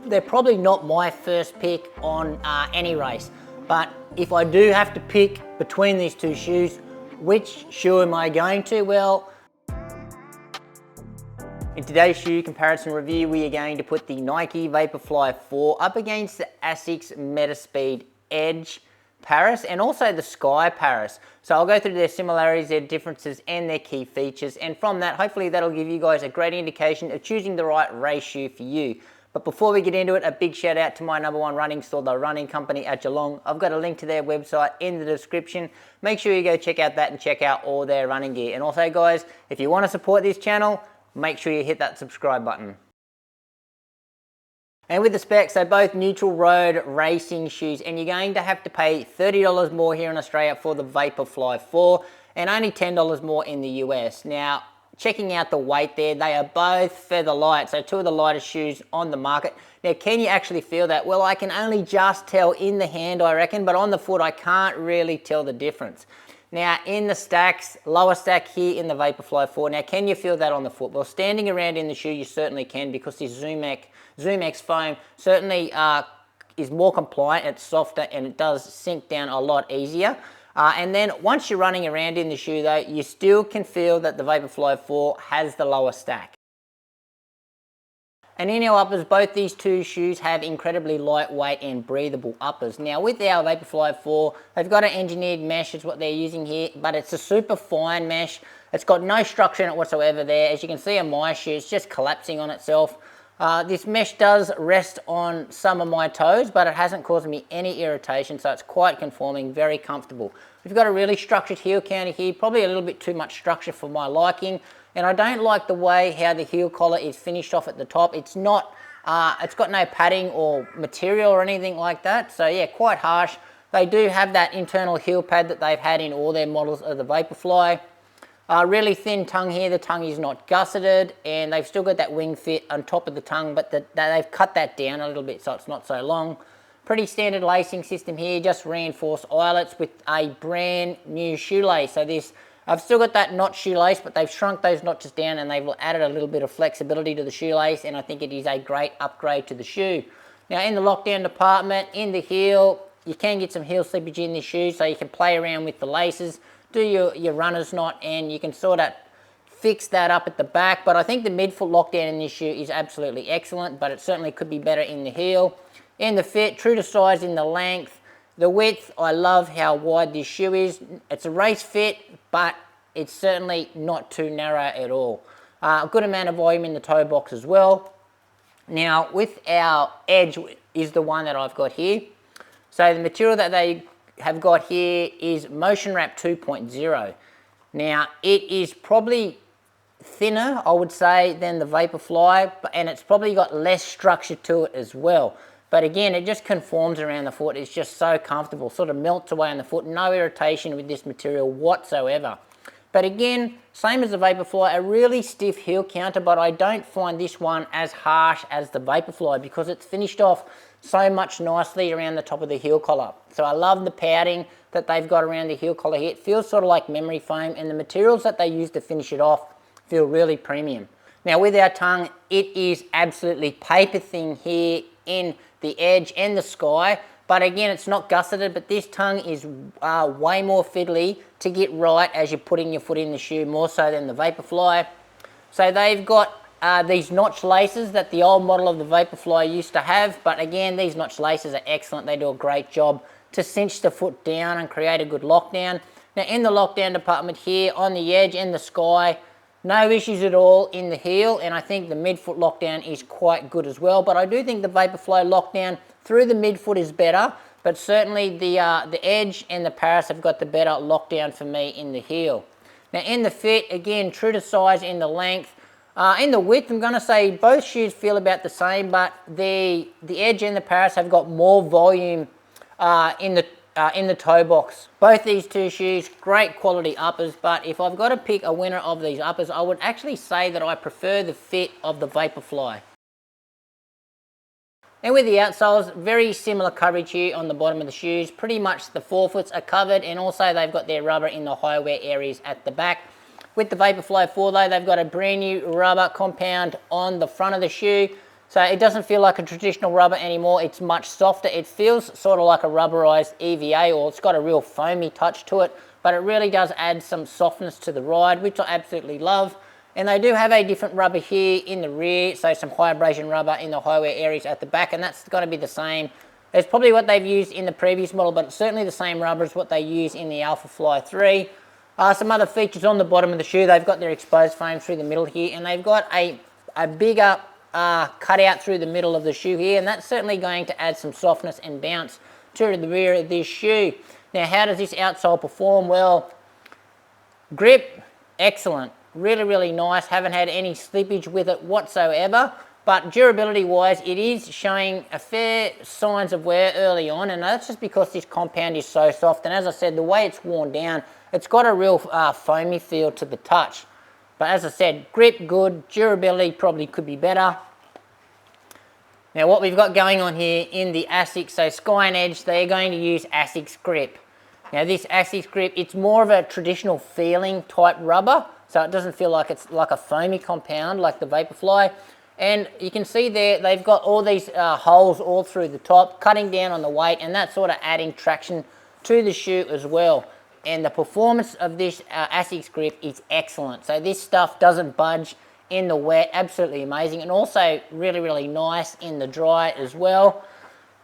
they're probably not my first pick on any race. But if I do have to pick between these two shoes, which shoe am I going to? Well, in today's shoe comparison review, we are going to put the Nike Vaporfly 4 up against the ASICS Metaspeed Edge Paris and also the Sky Paris. So I'll go through their similarities, their differences and their key features, and from that hopefully that'll give you guys a great indication of choosing the right race shoe for you. But before we get into it, a big shout out to my #1 running store, the Running Company at Geelong. I've got a link to their website in the description. Make sure you go check out that and check out all their running gear. And also guys, if you want to support this channel, make sure you hit that subscribe button. And with the specs, they're both neutral road racing shoes, and you're going to have to pay $30 more here in Australia for the Vaporfly 4 and only $10 more in the US. Now, checking out the weight there, they are both feather light, so two of the lightest shoes on the market. Now, can you actually feel that? Well, I can only just tell in the hand, I reckon, but on the foot, I can't really tell the difference. Now, in the stacks, lower stack here in the Vaporfly 4, now can you feel that on the foot? Well, standing around in the shoe, you certainly can, because this ZoomX foam certainly is more compliant, it's softer, and it does sink down a lot easier. And then once you're running around in the shoe though, you still can feel that the Vaporfly 4 has the lower stack. And in our uppers, both these two shoes have incredibly lightweight and breathable uppers. Now with our Vaporfly 4, they've got an engineered mesh, is what they're using here, but it's a super fine mesh. It's got no structure in it whatsoever there. As you can see on my shoe, it's just collapsing on itself. This mesh does rest on some of my toes, but it hasn't caused me any irritation, so it's quite conforming, very comfortable. We've got a really structured heel counter here, probably a little bit too much structure for my liking, and I don't like the way how the heel collar is finished off at the top. It's not, it's got no padding or material or anything like that, so yeah, quite harsh. They do have that internal heel pad that they've had in all their models of the Vaporfly. Really thin tongue here, the tongue is not gusseted, and they've still got that wing fit on top of the tongue, but they've cut that down a little bit so it's not so long. Pretty standard lacing system here, just reinforced eyelets with a brand new shoelace. So this, I've still got that notch shoelace, but they've shrunk those notches down and they've added a little bit of flexibility to the shoelace, and I think it is a great upgrade to the shoe. Now in the lockdown department, in the heel, you can get some heel slippage in this shoe, so you can play around with the laces, do your runner's knot, and you can sort of fix that up at the back. But I think the midfoot lockdown in this shoe is absolutely excellent, but it certainly could be better in the heel. In the fit, true to size in the length. The width, I love how wide this shoe is. It's a race fit, but it's certainly not too narrow at all. A good amount of volume in the toe box as well. Now with our Edge is the one that I've got here. So the material that they have got here is Motion Wrap 2.0. Now it is probably thinner, I would say, than the Vaporfly, and it's probably got less structure to it as well. But again, it just conforms around the foot. It's just so comfortable, sort of melts away on the foot. No irritation with this material whatsoever. But again, same as the Vaporfly, a really stiff heel counter, but I don't find this one as harsh as the Vaporfly because it's finished off so much nicely around the top of the heel collar. So I love the padding that they've got around the heel collar here. It feels sort of like memory foam, and the materials that they use to finish it off feel really premium. Now with our tongue, it is absolutely paper thin here in the Edge and the Sky, but again, it's not gusseted, but this tongue is way more fiddly to get right as you're putting your foot in the shoe, more so than the Vaporfly. So they've got these notch laces that the old model of the Vaporfly used to have, but again, these notch laces are excellent. They do a great job to cinch the foot down and create a good lockdown. Now in the lockdown department here, on the Edge and the Sky, no issues at all in the heel, and I think the midfoot lockdown is quite good as well. But I do think the Vaporfly lockdown through the midfoot is better, but certainly the Edge and the Paris have got the better lockdown for me in the heel. Now in the fit, again, true to size in the length. In the width, I'm going to say both shoes feel about the same, but the Edge and the Paris have got more volume in the toe box. Both these two shoes, great quality uppers, but if I've got to pick a winner of these uppers, I would actually say that I prefer the fit of the Vaporfly. And with the outsoles, very similar coverage here on the bottom of the shoes. Pretty much the forefoots are covered, and also they've got their rubber in the high wear areas at the back. With the Vaporfly 4 though, they've got a brand new rubber compound on the front of the shoe. So it doesn't feel like a traditional rubber anymore. It's much softer. It feels sort of like a rubberized EVA, or it's got a real foamy touch to it, but it really does add some softness to the ride, which I absolutely love. And they do have a different rubber here in the rear, so some high abrasion rubber in the high wear areas at the back, and that's going to be the same. It's probably what they've used in the previous model, but it's certainly the same rubber as what they use in the Alpha Fly 3. Some other features on the bottom of the shoe, they've got their exposed foam through the middle here, and they've got a bigger cutout through the middle of the shoe here, and that's certainly going to add some softness and bounce to the rear of this shoe. Now, how does this outsole perform? Well, grip, excellent. Really, really nice. Haven't had any slippage with it whatsoever. But durability wise, it is showing a fair signs of wear early on, and that's just because this compound is so soft. And as I said, the way it's worn down, it's got a real foamy feel to the touch. But as I said, grip good, durability probably could be better. Now what we've got going on here in the ASICS, so Sky and Edge, they're going to use ASICS grip. Now this ASICS grip, it's more of a traditional feeling type rubber, so it doesn't feel like it's like a foamy compound like the Vaporfly. And you can see there, they've got all these holes all through the top, cutting down on the weight, and that's sort of adding traction to the shoe as well. And the performance of this ASICS grip is excellent. So this stuff doesn't budge in the wet, absolutely amazing, and also really, really nice in the dry as well.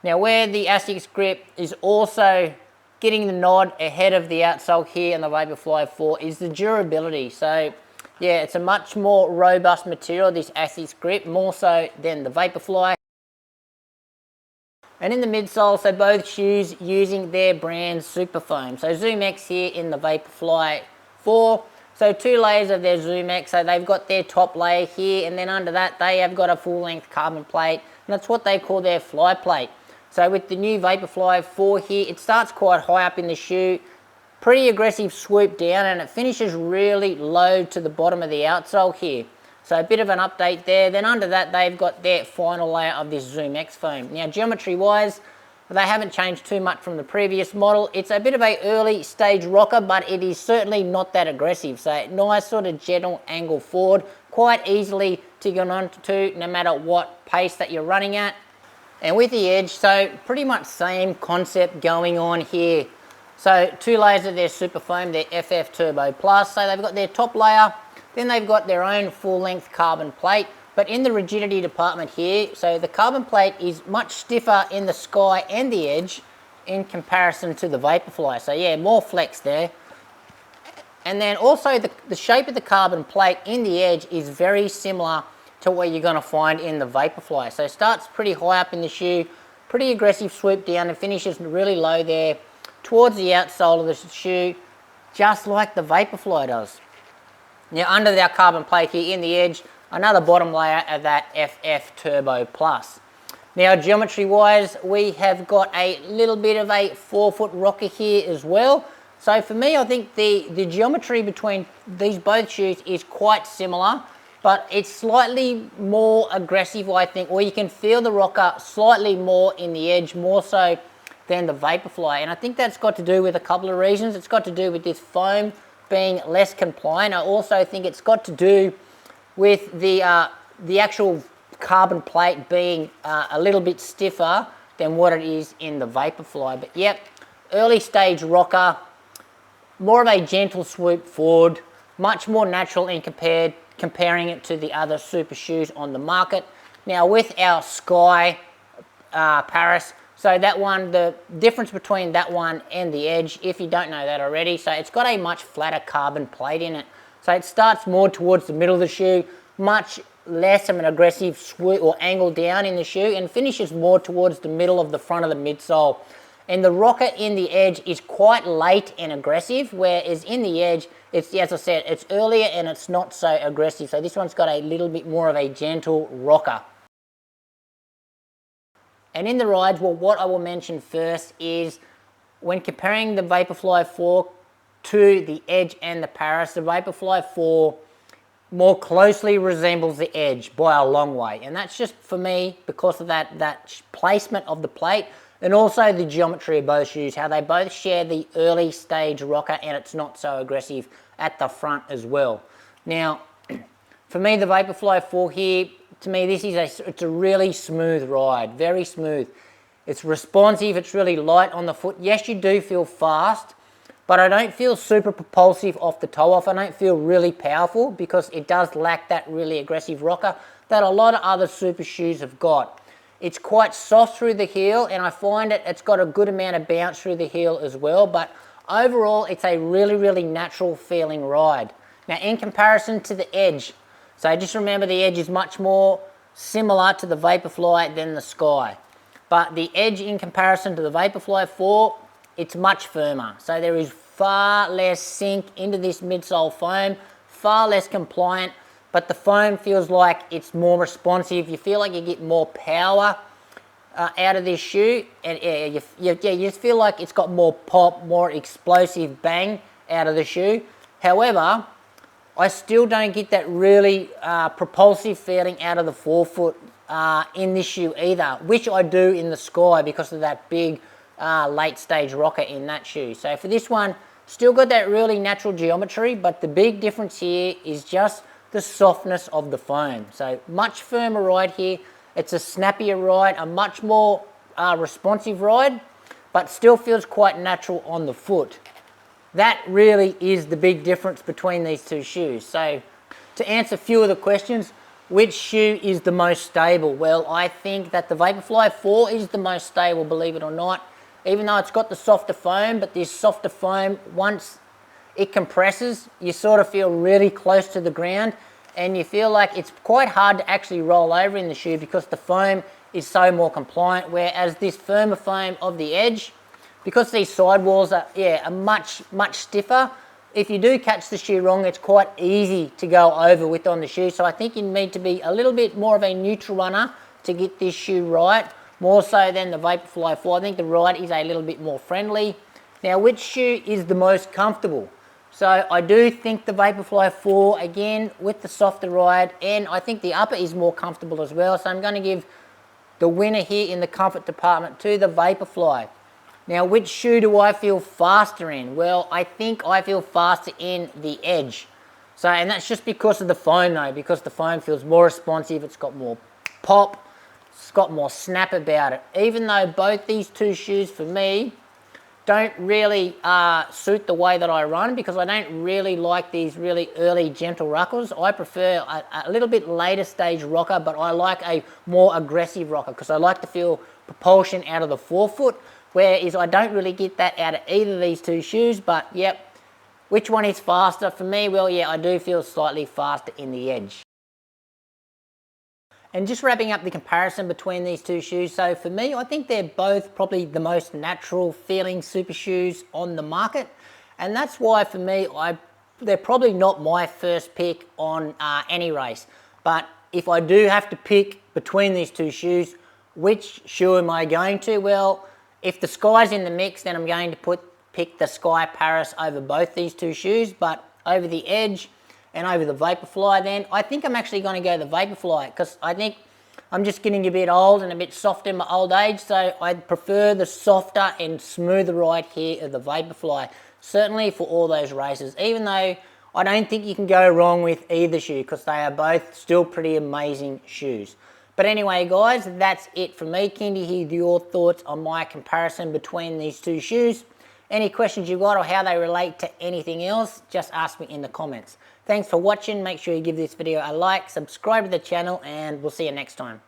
Now where the ASICS grip is also getting the nod ahead of the outsole here in the Vaporfly 4 is the durability. So yeah, it's a much more robust material, this ASICS grip, more so than the Vaporfly. And in the midsole, so both shoes using their brand Super Foam. So Zoom X here in the Vaporfly 4. So 2 layers of their Zoom X. So they've got their top layer here, and then under that they have got a full length carbon plate, and that's what they call their fly plate. So with the new Vaporfly 4 here, it starts quite high up in the shoe, pretty aggressive swoop down, and it finishes really low to the bottom of the outsole here. So a bit of an update there. Then under that, they've got their final layer of this Zoom X foam. Now, geometry-wise, they haven't changed too much from the previous model. It's a bit of an early stage rocker, but it is certainly not that aggressive. So nice sort of gentle angle forward, quite easily to get onto no matter what pace that you're running at. And with the Edge, so pretty much same concept going on here. So 2 layers of their Super Foam, their FF Turbo Plus. So they've got their top layer, then they've got their own full-length carbon plate. But in the rigidity department here, so the carbon plate is much stiffer in the Sky and the Edge in comparison to the Vaporfly. So yeah, more flex there. And then also the shape of the carbon plate in the Edge is very similar to what you're going to find in the Vaporfly. So it starts pretty high up in the shoe, pretty aggressive swoop down, and finishes really low there towards the outsole of the shoe, just like the Vaporfly does. Now under our carbon plate here in the Edge, another bottom layer of that FF Turbo Plus. Now geometry wise, we have got a little bit of a 4-foot rocker here as well. So for me, I think the geometry between these both shoes is quite similar, but it's slightly more aggressive, I think, or you can feel the rocker slightly more in the Edge, more so than the Vaporfly. And I think that's got to do with a couple of reasons. It's got to do with this foam being less compliant. I also think it's got to do with the actual carbon plate being a little bit stiffer than what it is in the Vaporfly. But yep, early stage rocker, more of a gentle swoop forward, much more natural in comparing it to the other super shoes on the market. Now with our Sky Paris, so that one, the difference between that one and the Edge, if you don't know that already, so it's got a much flatter carbon plate in it. So it starts more towards the middle of the shoe, much less of an aggressive swoop or angle down in the shoe, and finishes more towards the middle of the front of the midsole. And the rocker in the Edge is quite late and aggressive, whereas in the Edge, it's, as I said, it's earlier and it's not so aggressive. So this one's got a little bit more of a gentle rocker. And in the rides, well, what I will mention first is when comparing the Vaporfly 4 to the Edge and the Paris, the Vaporfly 4 more closely resembles the Edge by a long way. And that's just for me because of that placement of the plate and also the geometry of both shoes, how they both share the early stage rocker and it's not so aggressive at the front as well. Now, for me, the Vaporfly 4 here to me, it's a really smooth ride, very smooth. It's responsive, it's really light on the foot. Yes, you do feel fast, but I don't feel super propulsive off the toe off. I don't feel really powerful because it does lack that really aggressive rocker that a lot of other super shoes have got. It's quite soft through the heel, and I find it's got a good amount of bounce through the heel as well, but overall it's a really, really natural feeling ride. Now in comparison to the Edge, so just remember the Edge is much more similar to the Vaporfly than the Sky. But the Edge in comparison to the Vaporfly 4, it's much firmer. So there is far less sink into this midsole foam, far less compliant, but the foam feels like it's more responsive. You feel like you get more power out of this shoe, and you just feel like it's got more pop, more explosive bang out of the shoe. However, I still don't get that really propulsive feeling out of the forefoot in this shoe either, which I do in the Sky because of that big late stage rocker in that shoe. So for this one, still got that really natural geometry, but the big difference here is just the softness of the foam. So much firmer ride here. It's a snappier ride, a much more responsive ride, but still feels quite natural on the foot. That really is the big difference between these two shoes. So to answer a few of the questions, which shoe is the most stable? Well, I think that the Vaporfly 4 is the most stable, believe it or not. Even though it's got the softer foam, but this softer foam, once it compresses, you sort of feel really close to the ground, and you feel like it's quite hard to actually roll over in the shoe because the foam is so more compliant, whereas this firmer foam of the Edge, because these sidewalls are much stiffer, if you do catch the shoe wrong, it's quite easy to go over with on the shoe. So I think you need to be a little bit more of a neutral runner to get this shoe right, more so than the Vaporfly 4. I think the ride is a little bit more friendly. Now, which shoe is the most comfortable? So I do think the Vaporfly 4, again, with the softer ride, and I think the upper is more comfortable as well. So I'm going to give the winner here in the comfort department to the Vaporfly. Now, which shoe do I feel faster in? Well, I think I feel faster in the Edge. So, and that's just because of the foam though, because the foam feels more responsive, it's got more pop, it's got more snap about it. Even though both these two shoes for me don't really suit the way that I run, because I don't really like these really early gentle rockers. I prefer a little bit later stage rocker, but I like a more aggressive rocker because I like to feel propulsion out of the forefoot, whereas I don't really get that out of either of these two shoes. But yep, which one is faster? For me, well, yeah, I do feel slightly faster in the Edge. And just wrapping up the comparison between these two shoes, so for me, I think they're both probably the most natural feeling super shoes on the market. And that's why for me, they're probably not my first pick on any race. But if I do have to pick between these two shoes, which shoe am I going to? Well, if the Sky's in the mix, then I'm going to pick the Sky Paris over both these two shoes, but over the Edge and over the Vaporfly, then I think I'm actually going to go the Vaporfly, because I think I'm just getting a bit old and a bit soft in my old age, so I prefer the softer and smoother ride here of the Vaporfly, certainly for all those races, even though I don't think you can go wrong with either shoe, because they are both still pretty amazing shoes. But anyway, guys, that's it from me. Keen to hear your thoughts on my comparison between these two shoes. Any questions you got or how they relate to anything else, just ask me in the comments. Thanks for watching. Make sure you give this video a like, subscribe to the channel, and we'll see you next time.